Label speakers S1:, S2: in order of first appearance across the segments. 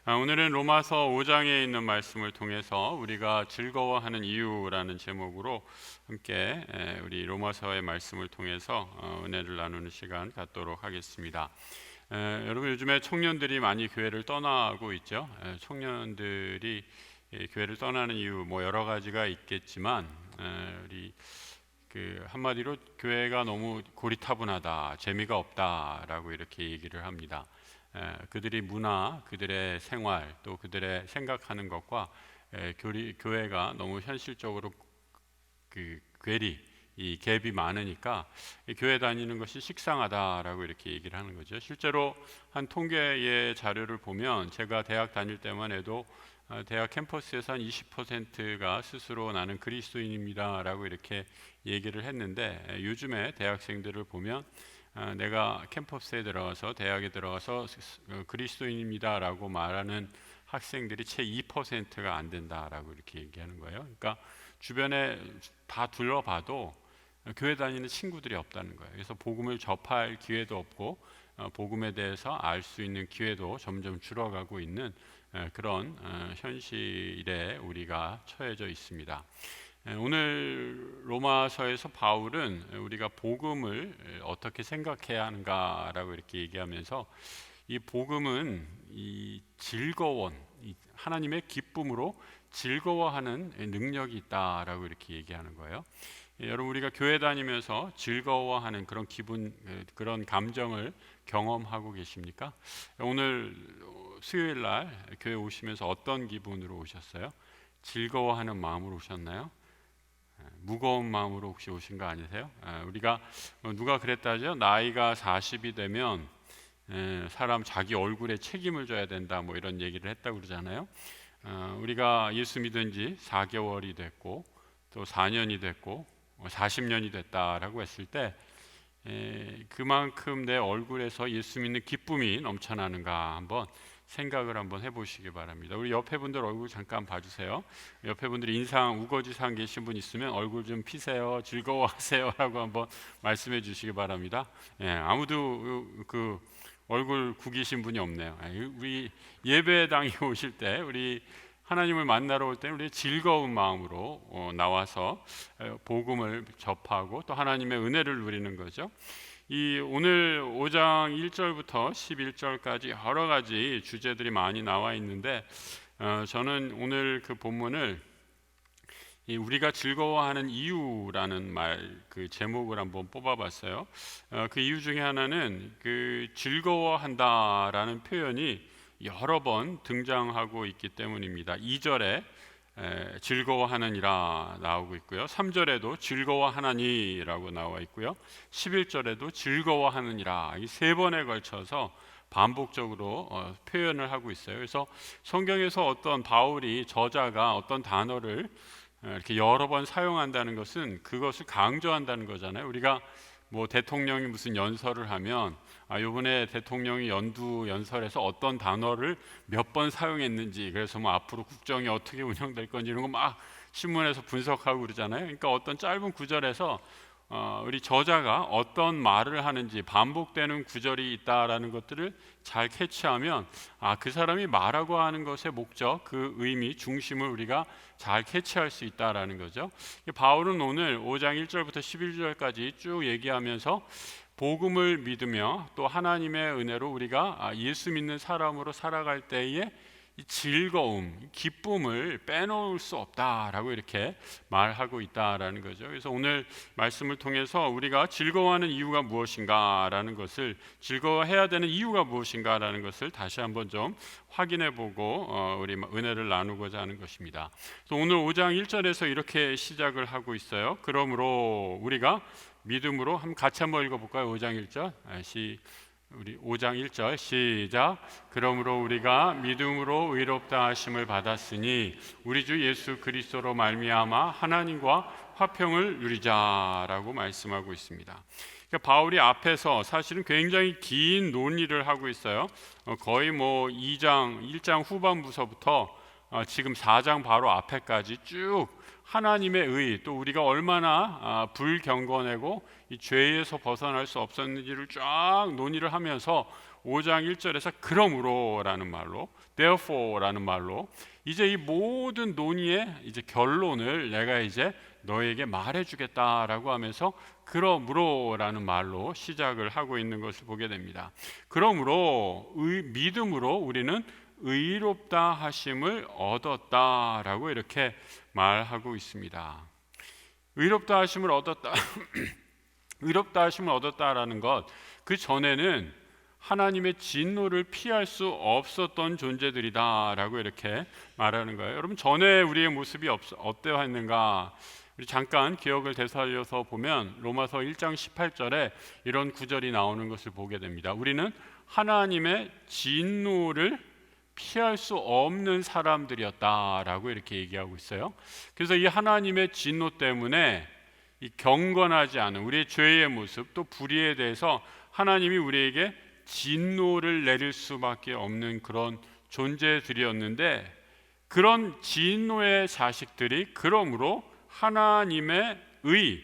S1: 오늘은 로마서 5장에 있는 말씀을 통해서 우리가 즐거워하는 이유라는 제목으로 함께 우리 로마서의 말씀을 통해서 은혜를 나누는 시간 갖도록 하겠습니다. 여러분, 요즘에 청년들이 많이 교회를 떠나고 있죠. 청년들이 교회를 떠나는 이유 여러 가지가 있겠지만 우리 한마디로 교회가 너무 고리타분하다, 재미가 없다라고 이렇게 얘기를 합니다. 그들이 문화, 그들의 생활, 또 그들의 생각하는 것과 교회가 너무 현실적으로 괴리, 이 갭이 많으니까 교회 다니는 것이 식상하다라고 이렇게 얘기를 하는 거죠. 실제로 한 통계의 자료를 보면 제가 대학 다닐 때만 해도 대학 캠퍼스에서 한 20%가 스스로 나는 그리스도인입니다라고 이렇게 얘기를 했는데, 요즘에 대학생들을 보면 내가 캠퍼스에 들어가서 대학에 들어가서 그리스도인입니다라고 말하는 학생들이 채 2%가 안 된다라고 이렇게 얘기하는 거예요. 그러니까 주변에 다 둘러봐도 교회 다니는 친구들이 없다는 거예요. 그래서 복음을 접할 기회도 없고 복음에 대해서 알 수 있는 기회도 점점 줄어가고 있는 그런 현실에 우리가 처해져 있습니다. 오늘 로마서에서 바울은 우리가 복음을 어떻게 생각해야 하는가라고 이렇게 얘기하면서, 이 복음은 이 하나님의 기쁨으로 즐거워하는 능력이 있다라고 이렇게 얘기하는 거예요. 여러분, 우리가 교회 다니면서 즐거워하는 그런 기분, 그런 감정을 경험하고 계십니까? 오늘 수요일 날 교회 오시면서 어떤 기분으로 오셨어요? 즐거워하는 마음으로 오셨나요? 무거운 마음으로 혹시 오신 거 아니세요? 우리가 누가 그랬다죠? 나이가 40이 되면 사람 자기 얼굴에 책임을 져야 된다, 이런 얘기를 했다고 그러잖아요. 우리가 예수 믿은 지 4개월이 됐고 또 4년이 됐고 40년이 됐다라고 했을 때 그만큼 내 얼굴에서 예수 믿는 기쁨이 넘쳐나는가 한번 생각을 한번 해보시기 바랍니다. 우리 옆에 분들 얼굴 잠깐 봐주세요. 옆에 분들이 인상 우거지상 계신 분 있으면 얼굴 좀 피세요, 즐거워하세요 라고 한번 말씀해 주시기 바랍니다. 아무도 그 얼굴 구기신 분이 없네요. 우리 예배당에 오실 때, 우리 하나님을 만나러 올 때 우리 즐거운 마음으로 나와서 복음을 접하고 또 하나님의 은혜를 누리는 거죠. 이 오늘 5장 1절부터 11절까지 여러 가지 주제들이 많이 나와 있는데, 저는 오늘 그 본문을 우리가 즐거워하는 이유라는 그 제목을 한번 뽑아봤어요. 그 이유 중에 하나는 그 즐거워한다라는 표현이 여러 번 등장하고 있기 때문입니다. 2절에 즐거워하느니라 나오고 있고요, 3절에도 즐거워하나니라고 나와 있고요, 11절에도 즐거워하느니라, 이 세 번에 걸쳐서 반복적으로 표현을 하고 있어요. 그래서 성경에서 어떤 바울이, 저자가 어떤 단어를 이렇게 여러 번 사용한다는 것은 그것을 강조한다는 거잖아요. 우리가 대통령이 무슨 연설을 하면 이번에 대통령이 연설에서 어떤 단어를 몇 번 사용했는지, 그래서 앞으로 국정이 어떻게 운영될 건지 이런 거 막 신문에서 분석하고 그러잖아요. 그러니까 어떤 짧은 구절에서 우리 저자가 어떤 말을 하는지, 반복되는 구절이 있다라는 것들을 잘 캐치하면 그 사람이 말하고 하는 것의 목적, 그 의미, 중심을 우리가 잘 캐치할 수 있다라는 거죠. 바울은 오늘 5장 1절부터 11절까지 쭉 얘기하면서 복음을 믿으며 또 하나님의 은혜로 우리가 예수 믿는 사람으로 살아갈 때에 이 즐거움, 기쁨을 빼놓을 수 없다라고 이렇게 말하고 있다라는 거죠. 그래서 오늘 말씀을 통해서 우리가 즐거워하는 이유가 무엇인가라는 것을, 즐거워해야 되는 이유가 무엇인가라는 것을 다시 한번 좀 확인해보고 우리 은혜를 나누고자 하는 것입니다. 그래서 오늘 5장 1절에서 이렇게 시작을 하고 있어요. 그러므로 우리가 믿음으로 같이 한번 읽어볼까요? 5장 1절 우리 5장 1절 시작. 그러므로 우리가 믿음으로 의롭다 하심을 받았으니 우리 주 예수 그리스도로 말미암아 하나님과 화평을 누리자라고 말씀하고 있습니다. 그러니까 바울이 앞에서 사실은 굉장히 긴 논의를 하고 있어요. 거의 1장 후반부서부터 지금 4장 바로 앞에까지 쭉 하나님의 의, 또 우리가 얼마나 불경건하고 이 죄에서 벗어날 수 없었는지를 쫙 논의를 하면서 5장 1절에서 그러므로라는 말로, therefore라는 말로 이제 이 모든 논의의 이제 결론을 내가 이제 너에게 말해주겠다라고 하면서 그러므로라는 말로 시작을 하고 있는 것을 보게 됩니다. 그러므로 믿음으로 우리는 의롭다 하심을 얻었다라고 이렇게 말하고 있습니다. 의롭다 하심을 얻었다. 의롭다 하심을 얻었다라는 것, 그 전에는 하나님의 진노를 피할 수 없었던 존재들이다라고 이렇게 말하는 거예요. 여러분, 전에 우리의 모습이 어떠했는가? 우리 잠깐 기억을 되살려서 보면 로마서 1장 18절에 이런 구절이 나오는 것을 보게 됩니다. 우리는 하나님의 진노를 피할 수 없는 사람들이었다라고 이렇게 얘기하고 있어요. 그래서 이 하나님의 진노 때문에 이 경건하지 않은 우리의 죄의 모습, 또 불의에 대해서 하나님이 우리에게 진노를 내릴 수밖에 없는 그런 존재들이었는데, 그런 진노의 자식들이 그러므로 하나님의 의,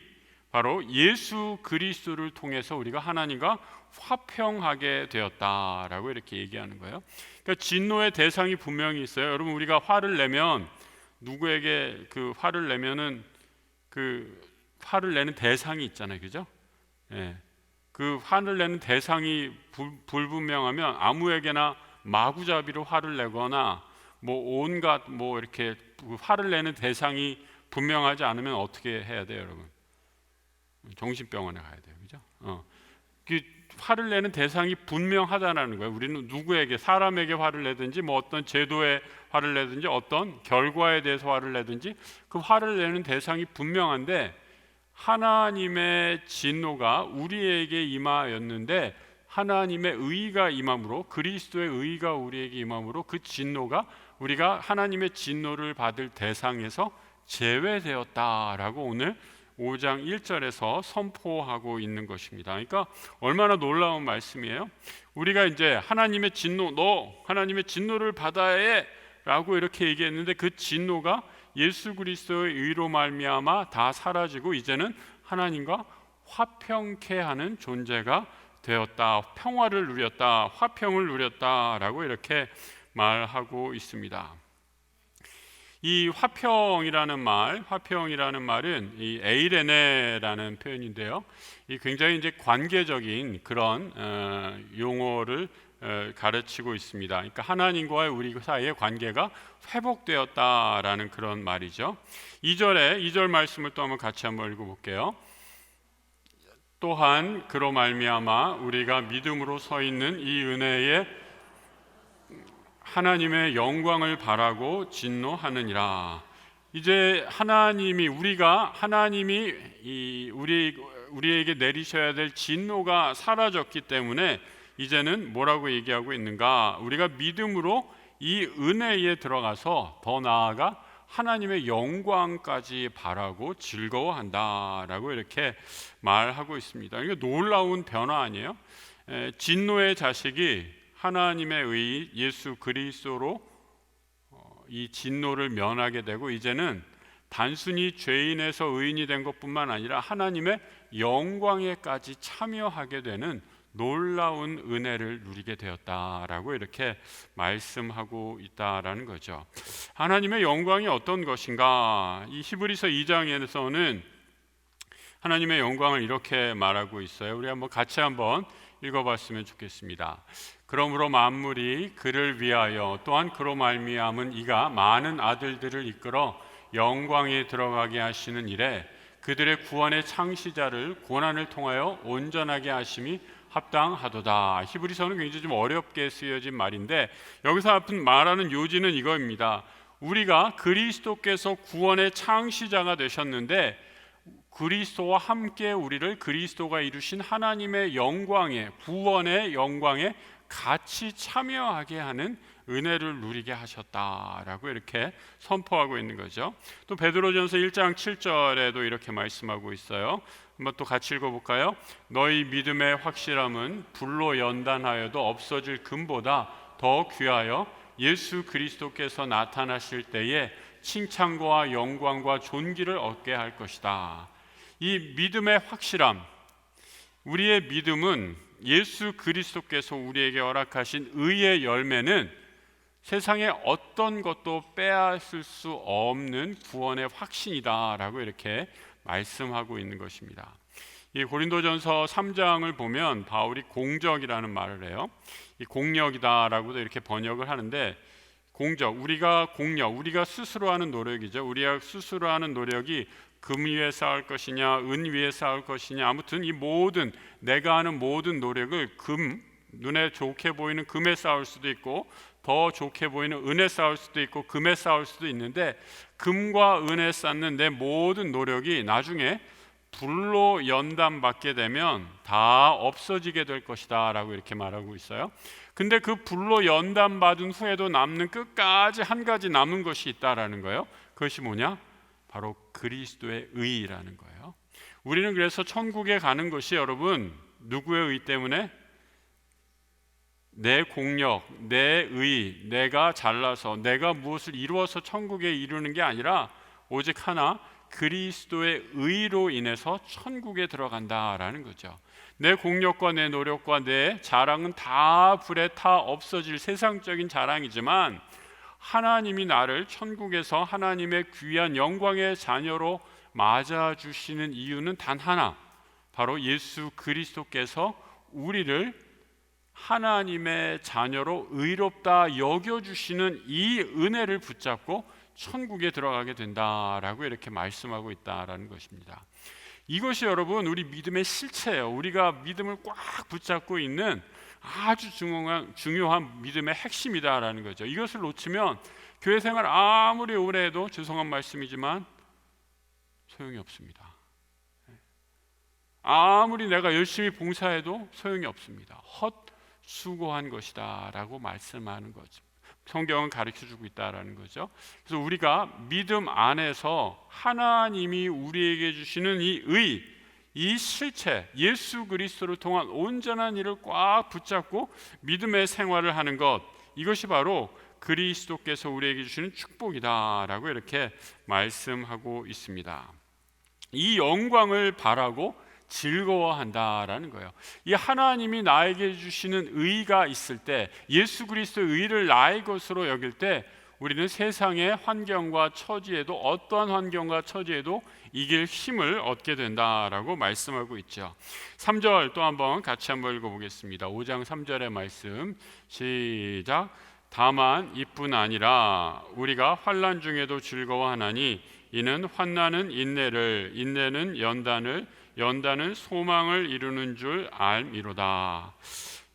S1: 바로 예수 그리스도를 통해서 우리가 하나님과 화평하게 되었다라고 이렇게 얘기하는 거예요. 그러니까 진노의 대상이 분명히 있어요. 여러분, 우리가 화를 내면 누구에게 그 화를 내면은 그 화를 내는 대상이 있잖아요, 그죠? 예. 그 화를 내는 대상이 불분명하면 아무에게나 마구잡이로 화를 내거나 뭐 온갖 뭐 이렇게 화를 내는 대상이 분명하지 않으면 어떻게 해야 돼요, 여러분? 정신병원에 가야 돼요, 그죠? 그 화를 내는 대상이 분명하다는 거예요. 우리는 누구에게, 사람에게 화를 내든지 뭐 어떤 제도에 화를 내든지 어떤 결과에 대해서 화를 내든지 그 화를 내는 대상이 분명한데, 하나님의 진노가 우리에게 임하였는데 하나님의 의가 임함으로, 그리스도의 의가 우리에게 임함으로 그 진노가 우리가 하나님의 진노를 받을 대상에서 제외되었다라고 오늘 5장 1절에서 선포하고 있는 것입니다. 그러니까 얼마나 놀라운 말씀이에요. 우리가 이제 하나님의 진노, 너 하나님의 진노를 받아야 해 라고 이렇게 얘기했는데, 그 진노가 예수 그리스도의 의로 말미암아 다 사라지고 이제는 하나님과 화평케 하는 존재가 되었다, 평화를 누렸다, 화평을 누렸다라고 이렇게 말하고 있습니다. 이 화평이라는 말은 이 에이레네라는 표현인데요. 이 굉장히 이제 관계적인 그런 용어를 가르치고 있습니다. 그러니까 하나님과의 우리 사이의 관계가 회복되었다라는 그런 말이죠. 2절 말씀을 또 같이 한번 읽어볼게요. 또한 그로 말미암아 우리가 믿음으로 서 있는 이 은혜에 하나님의 영광을 바라고 진노하느니라. 이제 하나님이 우리에게 내리셔야 될 진노가 사라졌기 때문에 이제는 뭐라고 얘기하고 있는가? 우리가 믿음으로 이 은혜에 들어가서 더 나아가 하나님의 영광까지 바라고 즐거워한다라고 이렇게 말하고 있습니다. 이게 놀라운 변화 아니에요? 진노의 자식이 하나님의 의 예수 그리스도로 이 진노를 면하게 되고, 이제는 단순히 죄인에서 의인이 된 것뿐만 아니라 하나님의 영광에까지 참여하게 되는 놀라운 은혜를 누리게 되었다라고 이렇게 말씀하고 있다라는 거죠. 하나님의 영광이 어떤 것인가? 이 히브리서 2장에서는 하나님의 영광을 이렇게 말하고 있어요. 우리 같이 한번 읽어봤으면 좋겠습니다. 그러므로 만물이 그를 위하여 또한 그로 말미암은 이가 많은 아들들을 이끌어 영광에 들어가게 하시는 일에 그들의 구원의 창시자를 고난을 통하여 온전하게 하심이 합당하도다. 히브리서는 굉장히 좀 어렵게 쓰여진 말인데, 여기서 말하는 요지는 이거입니다. 우리가 그리스도께서 구원의 창시자가 되셨는데, 그리스도와 함께 우리를 그리스도가 이루신 하나님의 영광에, 구원의 영광에 같이 참여하게 하는 은혜를 누리게 하셨다라고 이렇게 선포하고 있는 거죠. 또 베드로전서 1장 7절에도 이렇게 말씀하고 있어요. 한번 또 같이 읽어볼까요? 너희 믿음의 확실함은 불로 연단하여도 없어질 금보다 더 귀하여 예수 그리스도께서 나타나실 때에 칭찬과 영광과 존귀를 얻게 할 것이다. 이 믿음의 확실함, 우리의 믿음은 예수 그리스도께서 우리에게 허락하신 의의 열매는 세상에 어떤 것도 빼앗을 수 없는 구원의 확신이다라고 이렇게 말씀하고 있는 것입니다. 이 고린도전서 3장을 보면 바울이 공적이라는 말을 해요. 이 공력이다라고도 이렇게 번역을 하는데, 공적, 우리가 스스로 하는 노력이죠. 우리가 스스로 하는 노력이 금 위에 쌓을 것이냐 은 위에 쌓을 것이냐, 아무튼 이 모든 내가 하는 모든 노력을 눈에 좋게 보이는 금에 쌓을 수도 있고, 더 좋게 보이는 은에 쌓을 수도 있고, 금에 쌓을 수도 있는데, 금과 은에 쌓는 내 모든 노력이 나중에 불로 연단받게 되면 다 없어지게 될 것이다 라고 이렇게 말하고 있어요. 근데 그 불로 연단받은 후에도 남는 끝까지 한 가지 남은 것이 있다라는 거예요. 그것이 뭐냐? 바로 그리스도의 의라는 거예요. 우리는 그래서 천국에 가는 것이, 여러분, 누구의 의 때문에? 내 공력, 내 의, 내가 잘나서 내가 무엇을 이루어서 천국에 이르는 게 아니라 오직 하나, 그리스도의 의로 인해서 천국에 들어간다라는 거죠. 내 공력과 내 노력과 내 자랑은 다 불에 타 없어질 세상적인 자랑이지만, 하나님이 나를 천국에서 하나님의 귀한 영광의 자녀로 맞아주시는 이유는 단 하나, 바로 예수 그리스도께서 우리를 하나님의 자녀로 의롭다 여겨주시는 이 은혜를 붙잡고 천국에 들어가게 된다라고 이렇게 말씀하고 있다라는 것입니다. 이것이 여러분 우리 믿음의 실체예요. 우리가 믿음을 꽉 붙잡고 있는 아주 중요한 믿음의 핵심이다라는 거죠. 이것을 놓치면 교회 생활 아무리 오래 해도, 죄송한 말씀이지만, 소용이 없습니다. 아무리 내가 열심히 봉사해도 소용이 없습니다. 헛수고한 것이다 라고 말씀하는 거죠. 성경은 가르쳐주고 있다라는 거죠. 그래서 우리가 믿음 안에서 하나님이 우리에게 주시는 이 의, 이 실체, 예수 그리스도를 통한 온전한 일을 꽉 붙잡고 믿음의 생활을 하는 것, 이것이 바로 그리스도께서 우리에게 주시는 축복이다라고 이렇게 말씀하고 있습니다. 이 영광을 바라고 즐거워한다라는 거예요. 이 하나님이 나에게 주시는 의가 있을 때, 예수 그리스도의 의를 나의 것으로 여길 때, 우리는 세상의 환경과 처지에도, 어떠한 환경과 처지에도 이길 힘을 얻게 된다라고 말씀하고 있죠. 3절 또 한번 같이 한번 읽어보겠습니다. 5장 3절의 말씀 시작. 다만 이뿐 아니라 우리가 환난 중에도 즐거워하나니 이는 환난은 인내를, 인내는 연단을, 연단은 소망을 이루는 줄 알미로다.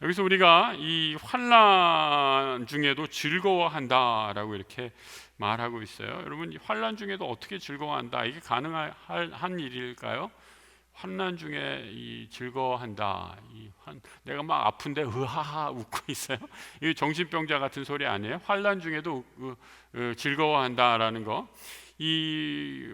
S1: 여기서 우리가 이 환난 중에도 즐거워한다라고 이렇게 말하고 있어요. 여러분, 이 환난 중에도 어떻게 즐거워한다? 이게 가능한 일일까요? 환난 중에 이 즐거워한다. 내가 막 아픈데 으하하 웃고 있어요. 이 정신병자 같은 소리 아니에요? 환난 중에도 즐거워한다라는 거. 이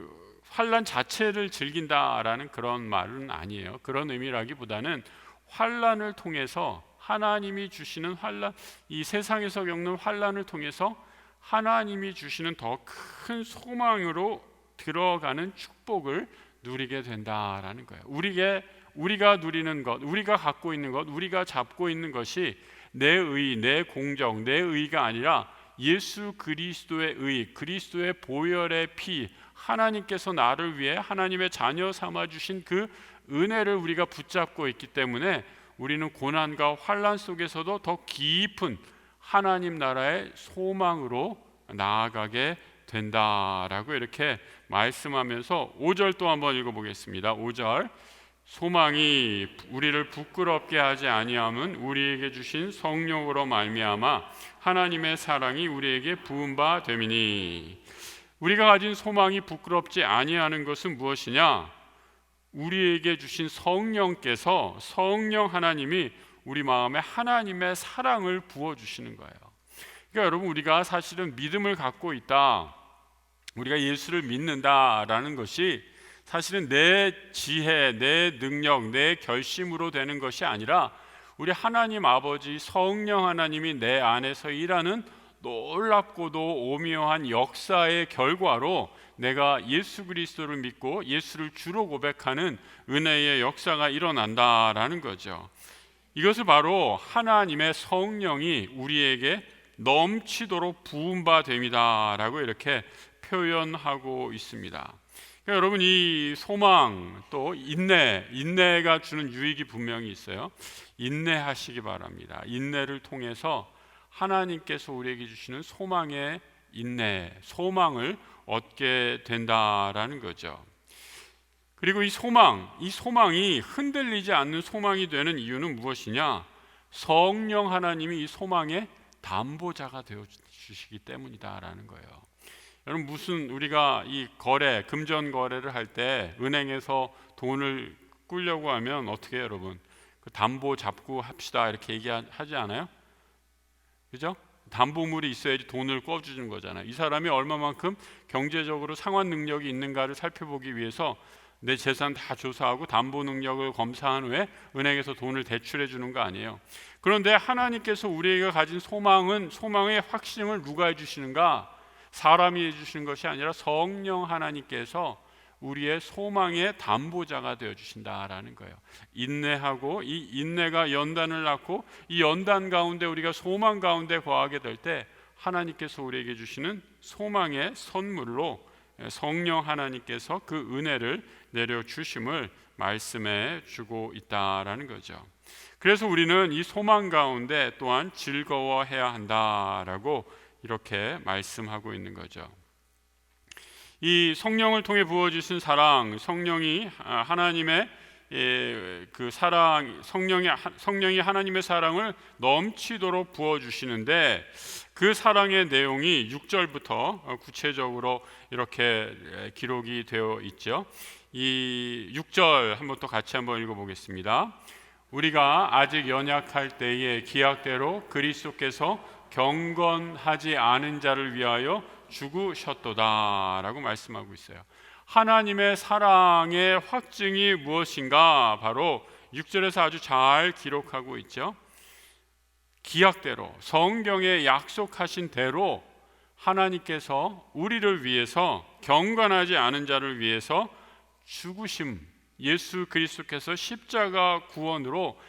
S1: 환난 자체를 즐긴다라는 그런 말은 아니에요. 그런 의미라기보다는 환난을 통해서 하나님이 주시는 환난, 이 세상에서 겪는 환난을 통해서 하나님이 주시는 더 큰 소망으로 들어가는 축복을 누리게 된다라는 거예요. 우리가 누리는 것, 우리가 갖고 있는 것, 우리가 잡고 있는 것이 내 의, 내 공적, 내 의가 아니라 예수 그리스도의 의, 그리스도의 보혈의 피, 하나님께서 나를 위해 하나님의 자녀 삼아 주신 그 은혜를 우리가 붙잡고 있기 때문에 우리는 고난과 환난 속에서도 더 깊은 하나님 나라의 소망으로 나아가게 된다라고 이렇게 말씀하면서 5절 또 한번 읽어보겠습니다. 5절 소망이 우리를 부끄럽게 하지 아니함은 우리에게 주신 성령으로 말미암아 하나님의 사랑이 우리에게 부은 바 됨이니. 우리가 가진 소망이 부끄럽지 아니하는 것은 무엇이냐? 우리에게 주신 성령께서, 성령 하나님이 우리 마음에 하나님의 사랑을 부어주시는 거예요. 그러니까 여러분, 우리가 사실은 믿음을 갖고 있다, 우리가 예수를 믿는다라는 것이 사실은 내 지혜, 내 능력, 내 결심으로 되는 것이 아니라 우리 하나님 아버지 성령 하나님이 내 안에서 일하는 놀랍고도 오묘한 역사의 결과로 내가 예수 그리스도를 믿고 예수를 주로 고백하는 은혜의 역사가 일어난다라는 거죠. 이것을 바로 하나님의 성령이 우리에게 넘치도록 부은 바 됨이다라고 이렇게 표현하고 있습니다. 그러니까 여러분, 이 소망 또 인내가 주는 유익이 분명히 있어요. 인내하시기 바랍니다. 인내를 통해서 하나님께서 우리에게 주시는 소망의 인내, 소망을 얻게 된다라는 거죠. 그리고 이 소망이 흔들리지 않는 소망이 되는 이유는 무엇이냐? 성령 하나님이 이 소망의 담보자가 되어 주시기 때문이다라는 거예요. 여러분, 우리가 이 금전 거래를 할 때 은행에서 돈을 꾸려고 하면 어떻게 해요, 여러분? 그 담보 잡고 합시다 이렇게 얘기하지 않아요? 그죠? 담보물이 있어야지 돈을 꿔주는 거잖아요. 이 사람이 얼마만큼 경제적으로 상환 능력이 있는가를 살펴보기 위해서 내 재산 다 조사하고 담보 능력을 검사한 후에 은행에서 돈을 대출해 주는 거 아니에요. 그런데 하나님께서 우리에게 가진 소망의 확신을 누가 해주시는가? 사람이 해주시는 것이 아니라 성령 하나님께서 우리의 소망의 담보자가 되어주신다라는 거예요. 인내하고 이 인내가 연단을 낳고 이 연단 가운데 우리가 소망 가운데 거하게 될 때 하나님께서 우리에게 주시는 소망의 선물로 성령 하나님께서 그 은혜를 내려주심을 말씀해 주고 있다라는 거죠. 그래서 우리는 이 소망 가운데 또한 즐거워해야 한다라고 이렇게 말씀하고 있는 거죠. 이 성령을 통해 부어주신 사랑, 성령이 하나님의 그 사랑, 성령이 하나님의 사랑을 넘치도록 부어주시는데 그 사랑의 내용이 6절부터 구체적으로 이렇게 기록이 되어 있죠. 이 6절 같이 한번 읽어보겠습니다. 우리가 아직 연약할 때에 기약대로 그리스도께서 경건하지 않은 자를 위하여 죽으셨도다 라고 말씀하고 있어요. 하나님의 사랑의 확증이 무엇인가? 바로 6절에서 아주 잘 기록하고 있죠. 기약대로, 성경에 약속하신 대로 하나님께서 우리를 위해서, 경건하지 않은 자를 위해서 죽으심, 예수 그리스도께서 십자가 구원으로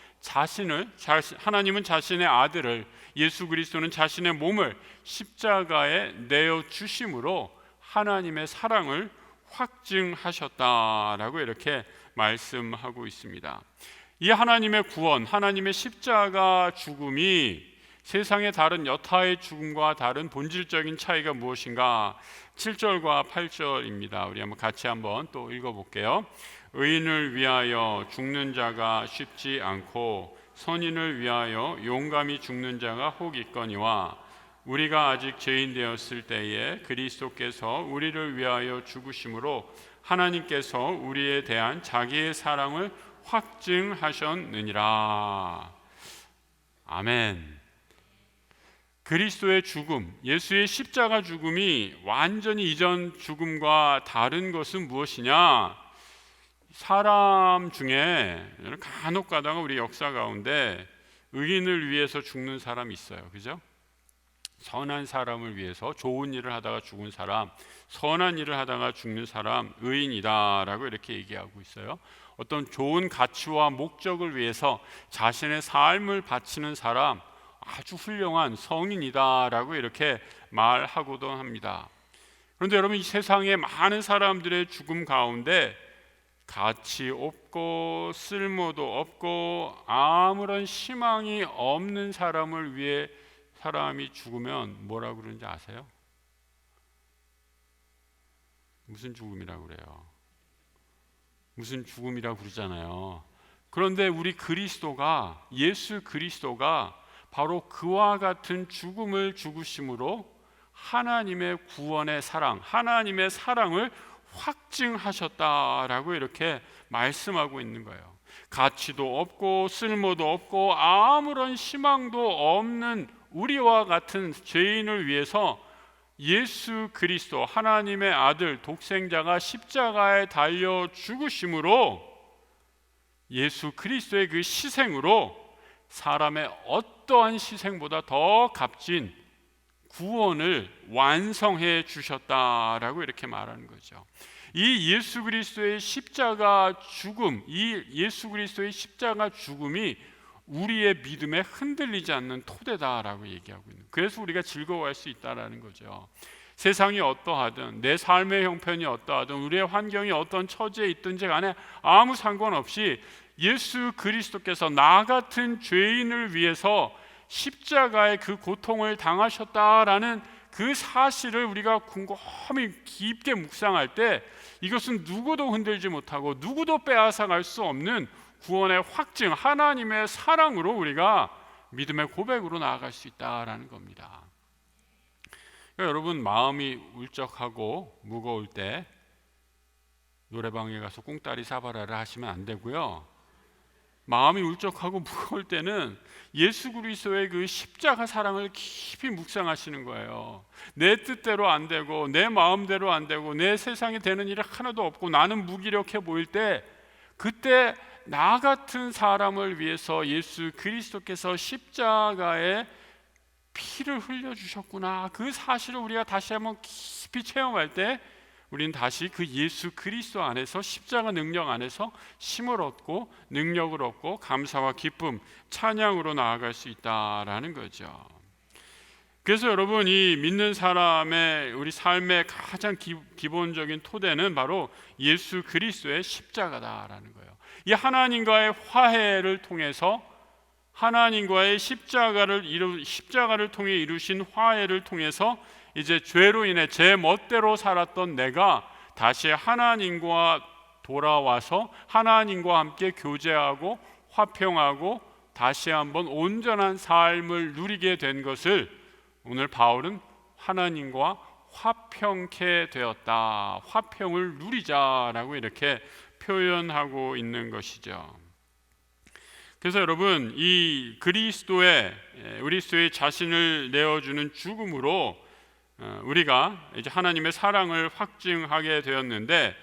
S1: 하나님은 자신의 아들을, 예수 그리스도는 자신의 몸을 십자가에 내어 주심으로 하나님의 사랑을 확증하셨다라고 이렇게 말씀하고 있습니다. 이 하나님의 구원, 하나님의 십자가 죽음이 세상의 다른 여타의 죽음과 다른 본질적인 차이가 무엇인가? 7절과 8절입니다. 우리 같이 한번 또 읽어볼게요. 의인을 위하여 죽는 자가 쉽지 않고 선인을 위하여 용감히 죽는 자가 혹 있거니와 우리가 아직 죄인 되었을 때에 그리스도께서 우리를 위하여 죽으심으로 하나님께서 우리에 대한 자기의 사랑을 확증하셨느니라. 아멘. 그리스도의 죽음, 예수의 십자가 죽음이 완전히 이전 죽음과 다른 것은 무엇이냐? 사람 중에 간혹 가다가 우리 역사 가운데 의인을 위해서 죽는 사람이 있어요. 그죠? 선한 사람을 위해서 좋은 일을 하다가 죽은 사람, 선한 일을 하다가 죽는 사람, 의인이다라고 이렇게 얘기하고 있어요. 어떤 좋은 가치와 목적을 위해서 자신의 삶을 바치는 사람, 아주 훌륭한 성인이다라고 이렇게 말하고도 합니다. 그런데 여러분, 이 세상의 많은 사람들의 죽음 가운데 가치 없고 쓸모도 없고 아무런 희망이 없는 사람을 위해 사람이 죽으면 뭐라고 그러는지 아세요? 무슨 죽음이라고 그래요? 무슨 죽음이라고 그러잖아요. 그런데 우리 그리스도가, 예수 그리스도가 바로 그와 같은 죽음을 죽으심으로 하나님의 구원의 사랑, 하나님의 사랑을 확증하셨다라고 이렇게 말씀하고 있는 거예요. 가치도 없고 쓸모도 없고 아무런 희망도 없는 우리와 같은 죄인을 위해서 예수 그리스도, 하나님의 아들 독생자가 십자가에 달려 죽으심으로, 예수 그리스도의 그 희생으로 사람의 어떠한 희생보다 더 값진 구원을 완성해 주셨다라고 이렇게 말하는 거죠. 이 예수 그리스도의 십자가 죽음, 이 예수 그리스도의 십자가 죽음이 우리의 믿음에 흔들리지 않는 토대다라고 얘기하고 있는, 그래서 우리가 즐거워할 수 있다라는 거죠. 세상이 어떠하든, 내 삶의 형편이 어떠하든, 우리의 환경이 어떤 처지에 있든지 간에 아무 상관없이 예수 그리스도께서 나 같은 죄인을 위해서 십자가의 그 고통을 당하셨다라는 그 사실을 우리가 곰곰이 깊게 묵상할 때, 이것은 누구도 흔들지 못하고 누구도 빼앗아갈 수 없는 구원의 확증, 하나님의 사랑으로 우리가 믿음의 고백으로 나아갈 수 있다라는 겁니다. 그러니까 여러분, 마음이 울적하고 무거울 때 노래방에 가서 꽁다리 사바라를 하시면 안 되고요. 마음이 울적하고 무거울 때는 예수 그리스도의 그 십자가 사랑을 깊이 묵상하시는 거예요. 내 뜻대로 안 되고 내 마음대로 안 되고 내 세상에 되는 일이 하나도 없고 나는 무기력해 보일 때, 그때 나 같은 사람을 위해서 예수 그리스도께서 십자가에 피를 흘려주셨구나, 그 사실을 우리가 다시 한번 깊이 체험할 때 우리는 다시 그 예수 그리스도 안에서, 십자가 능력 안에서 힘을 얻고 능력을 얻고 감사와 기쁨, 찬양으로 나아갈 수 있다라는 거죠. 그래서 여러분, 이 믿는 사람의 우리 삶의 가장 기본적인 토대는 바로 예수 그리스도의 십자가다라는 거예요. 이 하나님과의 화해를 통해서, 하나님과의 십자가를 통해 이루신 화해를 통해서 이제 죄로 인해 제 멋대로 살았던 내가 다시 하나님과 돌아와서 하나님과 함께 교제하고 화평하고 다시 한번 온전한 삶을 누리게 된 것을 오늘 바울은 하나님과 화평케 되었다, 화평을 누리자라고 이렇게 표현하고 있는 것이죠. 그래서 여러분, 이 그리스도의 자신을 내어주는 죽음으로 우리가 이제 하나님의 사랑을 확증하게 되었는데,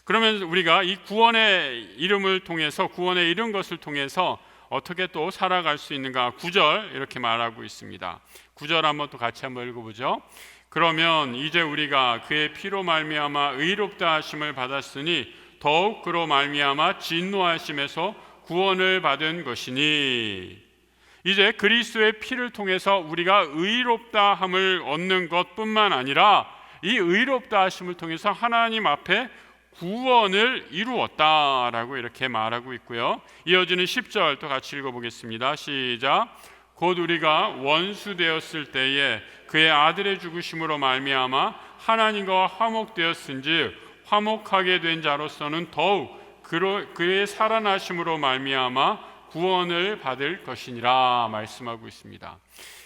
S1: 그러면 우리가 이 구원의 이름을 통해서, 구원의 이룬 것을 통해서 어떻게 또 살아갈 수 있는가? 9절 이렇게 말하고 있습니다. 9절 한번 또 같이 한번 읽어보죠. 그러면 이제 우리가 그의 피로 말미암아 의롭다 하심을 받았으니 더욱 그로 말미암아 진노하심에서 구원을 받은 것이니, 이제 그리스도의 피를 통해서 우리가 의롭다 함을 얻는 것뿐만 아니라 이 의롭다 하심을 통해서 하나님 앞에 구원을 이루었다라고 이렇게 말하고 있고요. 이어지는 10절 또 같이 읽어보겠습니다. 시작. 곧 우리가 원수 되었을 때에 그의 아들의 죽으심으로 말미암아 하나님과 화목되었은즉 화목하게 된 자로서는 더욱 그의 살아나심으로 말미암아 구원을 받을 것이니라 말씀하고 있습니다.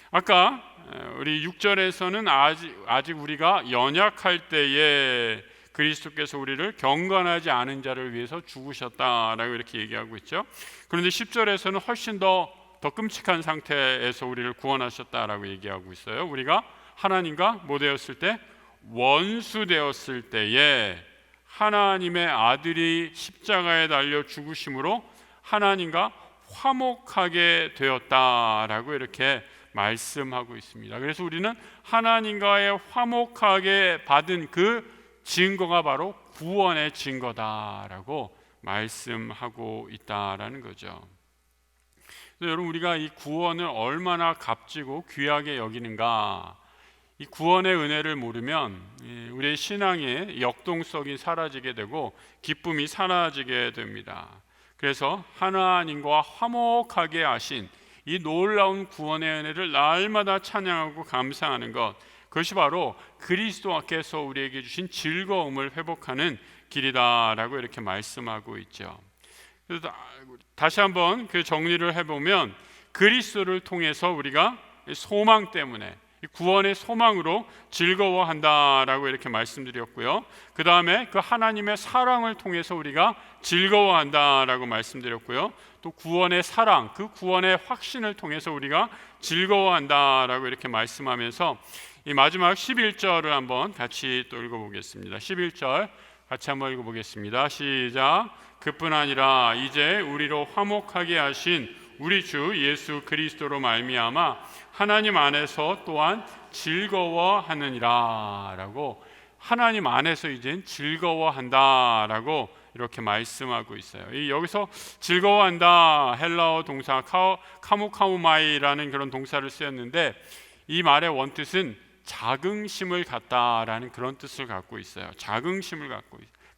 S1: 아까 우리 6절에서는 아직 우리가 연약할 때에 그리스도께서 우리를 경건하지 않은 자를 위해서 죽으셨다라고 이렇게 얘기하고 있죠. 그런데 10절에서는 훨씬 더 끔찍한 상태에서 우리를 구원하셨다라고 얘기하고 있어요. 우리가 하나님과 뭐 되었을 때? 원수 되었을 때에 하나님의 아들이 십자가에 달려 죽으심으로 하나님과 화목하게 되었다라고 이렇게 말씀하고 있습니다. 그래서 우리는 하나님과의 화목하게 받은 그 증거가 바로 구원의 증거다라고 말씀하고 있다라는 거죠. 그래서 여러분, 우리가 이 구원을 얼마나 값지고 귀하게 여기는가, 이 구원의 은혜를 모르면 우리의 신앙의 역동성이 사라지게 되고 기쁨이 사라지게 됩니다. 그래서 하나님과 화목하게 하신 이 놀라운 구원의 은혜를 날마다 찬양하고 감사하는 것, 그것이 바로 그리스도께서 우리에게 주신 즐거움을 회복하는 길이다라고 이렇게 말씀하고 있죠. 그래서 다시 한번 그 정리를 해보면, 그리스도를 통해서 우리가 소망 때문에, 구원의 소망으로 즐거워한다라고 이렇게 말씀드렸고요. 그 다음에 그 하나님의 사랑을 통해서 우리가 즐거워한다라고 말씀드렸고요. 또 구원의 사랑, 그 구원의 확신을 통해서 우리가 즐거워한다라고 이렇게 말씀하면서 이 마지막 11절을 한번 같이 또 읽어보겠습니다. 11절 같이 한번 읽어보겠습니다. 시작. 그뿐 아니라 이제 우리로 화목하게 하신 우리 주 예수 그리스도로 말미암아 하나님 안에서 또한 즐거워하느니라 라고, 하나님 안에서 이젠 즐거워한다라고 이렇게 말씀하고 있어요. 여기서 즐거워한다, 헬라어 동사 카무카우마이라는 그런 동사를 쓰였는데, 이 말의 원뜻은 자긍심을 갖다라는 그런 뜻을 갖고 있어요. 자긍심을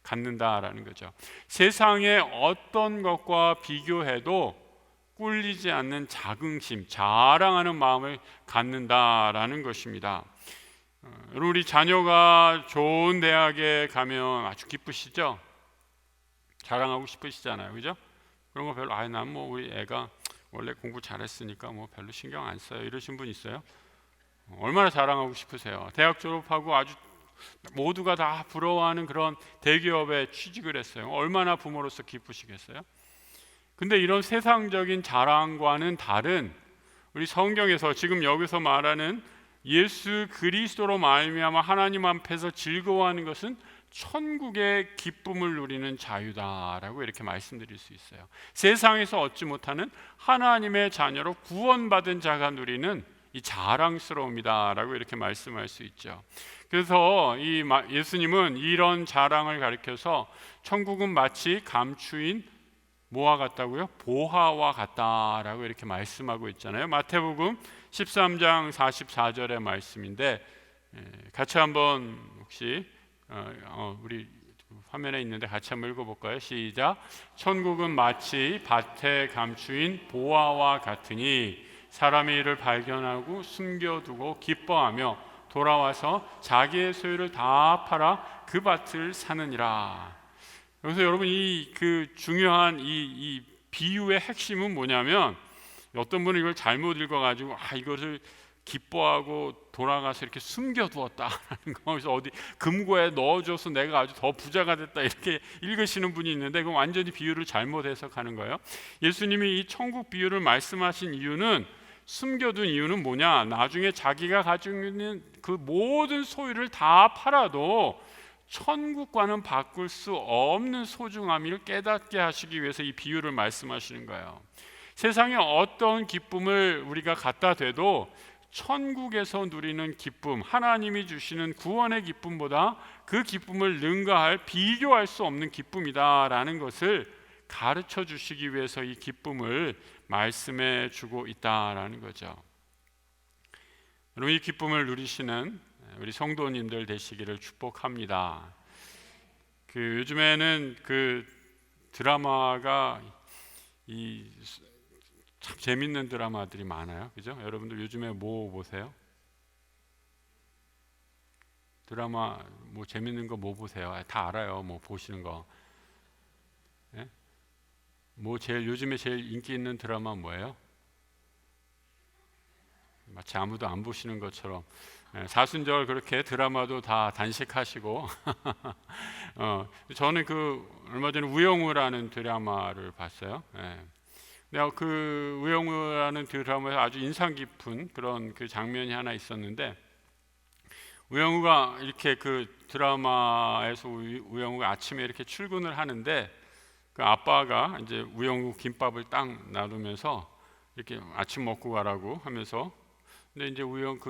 S1: 갖는다라는 거죠. 세상의 어떤 것과 비교해도 꿀리지 않는 자긍심, 자랑하는 마음을 갖는다라는 것입니다. 우리 자녀가 좋은 대학에 가면 아주 기쁘시죠? 자랑하고 싶으시잖아요, 그죠? 그런 거 별로, 난 뭐 우리 애가 원래 공부 잘했으니까 뭐 별로 신경 안 써요, 이러신 분 있어요? 얼마나 자랑하고 싶으세요? 대학 졸업하고 아주 모두가 다 부러워하는 그런 대기업에 취직을 했어요. 얼마나 부모로서 기쁘시겠어요? 근데 이런 세상적인 자랑과는 다른, 우리 성경에서 지금 여기서 말하는 예수 그리스도로 말미암아 하나님 앞에서 즐거워하는 것은 천국의 기쁨을 누리는 자유다라고 이렇게 말씀드릴 수 있어요. 세상에서 얻지 못하는 하나님의 자녀로 구원받은 자가 누리는 이 자랑스러움이다라고 이렇게 말씀할 수 있죠. 그래서 예수님은 이런 자랑을 가리켜서 천국은 마치 감추인 뭐와 같다고요? 보화와 같다라고 이렇게 말씀하고 있잖아요. 마태복음 13장 44절의 말씀인데, 같이 한번 혹시 우리 화면에 있는데 같이 한번 읽어볼까요? 시작. 천국은 마치 밭에 감추인 보화와 같으니 사람이 이를 발견하고 숨겨두고 기뻐하며 돌아와서 자기의 소유를 다 팔아 그 밭을 사느니라. 여기서 여러분 그 중요한 이 비유의 핵심은 뭐냐면, 어떤 분은 이걸 잘못 읽어가지고 이것을 기뻐하고 돌아가서 이렇게 숨겨두었다라는 거, 그래서 어디 금고에 넣어줘서 내가 아주 더 부자가 됐다 이렇게 읽으시는 분이 있는데, 그건 완전히 비유를 잘못 해석하는 거예요. 예수님이 이 천국 비유를 말씀하신 이유는, 숨겨둔 이유는 뭐냐, 나중에 자기가 가지고 있는 그 모든 소유를 다 팔아도 천국과는 바꿀 수 없는 소중함을 깨닫게 하시기 위해서 이 비유를 말씀하시는 거예요. 세상에 어떤 기쁨을 우리가 갖다 대도 천국에서 누리는 기쁨, 하나님이 주시는 구원의 기쁨보다 그 기쁨을 능가할, 비교할 수 없는 기쁨이다라는 것을 가르쳐 주시기 위해서 이 기쁨을 말씀해 주고 있다라는 거죠. 여러분, 이 기쁨을 누리시는 우리 성도님들 되시기를 축복합니다. 요즘에는 드라마가 참 재밌는 드라마들이 많아요, 그죠? 여러분들 요즘에 뭐 보세요? 드라마 뭐 재밌는 거 뭐 보세요? 다 알아요, 뭐 보시는 거. 예? 뭐 요즘에 제일 인기 있는 드라마 뭐예요? 마치 아무도 안 보시는 것처럼 사순절 그렇게 드라마도 다 단식하시고 저는 얼마 전에 우영우라는 드라마를 봤어요. 내가 우영우라는 드라마에서 아주 인상 깊은 그런 장면이 하나 있었는데, 우영우가 이렇게 드라마에서 우영우가 아침에 이렇게 출근을 하는데, 아빠가 이제 우영우 김밥을 딱 놔두면서 이렇게 아침 먹고 가라고 하면서, 근데 이제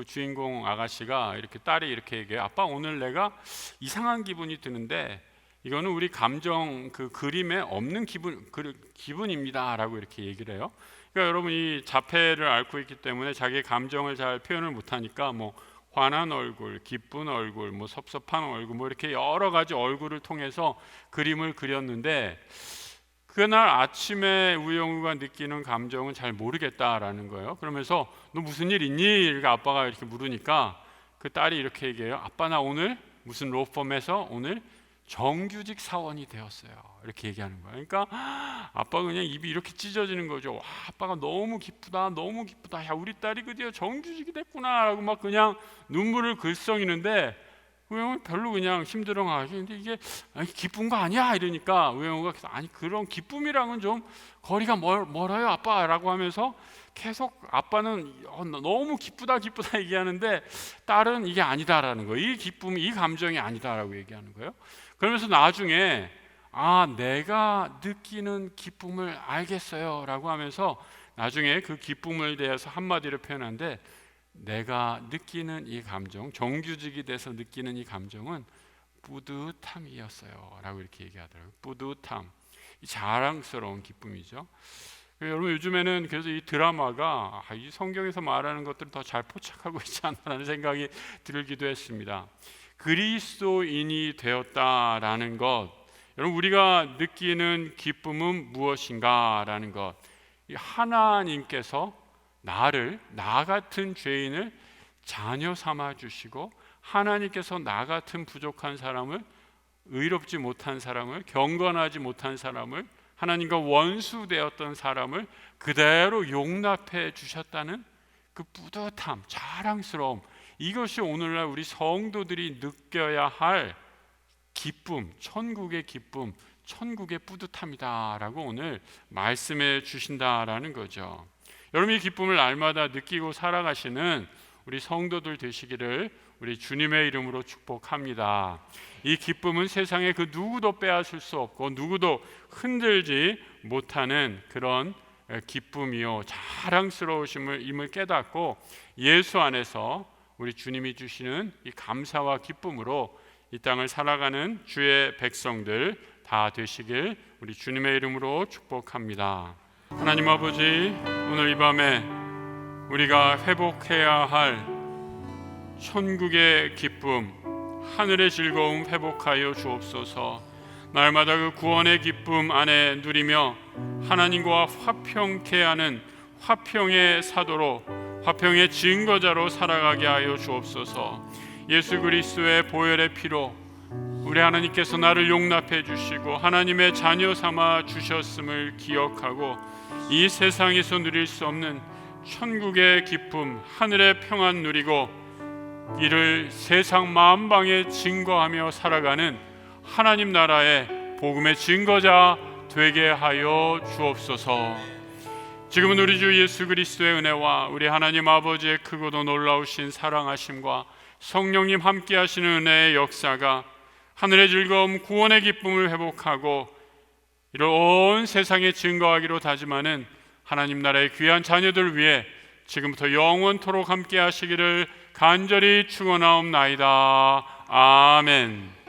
S1: 주인공 아가씨가 딸이 이렇게 얘기해요. 아빠, 오늘 내가 이상한 기분이 드는데 이거는 우리 감정 그림에 없는 기분입니다라고 이렇게 얘기를 해요. 그러니까 여러분, 이 자폐를 앓고 있기 때문에 자기의 감정을 잘 표현을 못하니까 뭐 화난 얼굴, 기쁜 얼굴, 뭐 섭섭한 얼굴, 뭐 이렇게 여러 가지 얼굴을 통해서 그림을 그렸는데, 그날 아침에 우영우가 느끼는 감정은 잘 모르겠다라는 거예요. 그러면서 너 무슨 일 있니? 이렇게 아빠가 이렇게 물으니까 그 딸이 이렇게 얘기해요. 아빠, 나 오늘 무슨 로펌에서 오늘 정규직 사원이 되었어요. 이렇게 얘기하는 거예요. 그러니까 아빠가 그냥 입이 이렇게 찢어지는 거죠. 와, 아빠가 너무 기쁘다, 너무 기쁘다. 야, 우리 딸이 드디어 정규직이 됐구나라고 막 그냥 눈물을 글썽이는데, 우영우는 별로 그냥 힘들어하지. 근데 이게 기쁜 거 아니야? 이러니까 우영우가 아니, 그런 기쁨이랑은 좀 거리가 멀어요, 아빠라고 하면서 계속 아빠는 너무 기쁘다 얘기하는데, 딸은 이게 아니다라는 거예요. 이 기쁨, 이 감정이 아니다라고 얘기하는 거예요. 그러면서 나중에 내가 느끼는 기쁨을 알겠어요 라고 하면서 나중에 그 기쁨을 대해서 한마디로 표현하는데, 내가 느끼는 이 감정, 정규직이 돼서 느끼는 이 감정은 뿌듯함이었어요 라고 이렇게 얘기하더라고요. 뿌듯함, 이 자랑스러운 기쁨이죠. 여러분, 요즘에는 그래서 이 드라마가 이 성경에서 말하는 것들을 더 잘 포착하고 있지 않나라는 생각이 들기도 했습니다. 그리스도인이 되었다라는 것, 여러분, 우리가 느끼는 기쁨은 무엇인가라는 것, 이 하나님께서 나를, 나 같은 죄인을 자녀 삼아 주시고, 하나님께서 나 같은 부족한 사람을, 의롭지 못한 사람을, 경건하지 못한 사람을, 하나님과 원수되었던 사람을 그대로 용납해 주셨다는 그 뿌듯함, 자랑스러움, 이것이 오늘날 우리 성도들이 느껴야 할 기쁨, 천국의 기쁨, 천국의 뿌듯함이다라고 오늘 말씀해 주신다라는 거죠. 여러분, 이 기쁨을 날마다 느끼고 살아가시는 우리 성도들 되시기를 우리 주님의 이름으로 축복합니다. 이 기쁨은 세상에 그 누구도 빼앗을 수 없고 누구도 흔들지 못하는 그런 기쁨이요, 자랑스러우심을 깨닫고 예수 안에서 우리 주님이 주시는 이 감사와 기쁨으로 이 땅을 살아가는 주의 백성들 다 되시길 우리 주님의 이름으로 축복합니다. 하나님 아버지, 오늘 이 밤에 우리가 회복해야 할 천국의 기쁨, 하늘의 즐거움 회복하여 주옵소서. 날마다 그 구원의 기쁨 안에 누리며 하나님과 화평케 하는 화평의 사도로, 화평의 증거자로 살아가게 하여 주옵소서. 예수 그리스도의 보혈의 피로 우리 하나님께서 나를 용납해 주시고 하나님의 자녀 삼아 주셨음을 기억하고 이 세상에서 누릴 수 없는 천국의 기쁨, 하늘의 평안 누리고 이를 세상 만방에 증거하며 살아가는 하나님 나라의 복음의 증거자 되게 하여 주옵소서. 지금은 우리 주 예수 그리스도의 은혜와 우리 하나님 아버지의 크고도 놀라우신 사랑하심과 성령님 함께 하시는 은혜의 역사가 하늘의 즐거움, 구원의 기쁨을 회복하고 이를 온 세상에 증거하기로 다짐하는 하나님 나라의 귀한 자녀들 위해 지금부터 영원토록 함께 하시기를 간절히 축원하옵나이다. 아멘.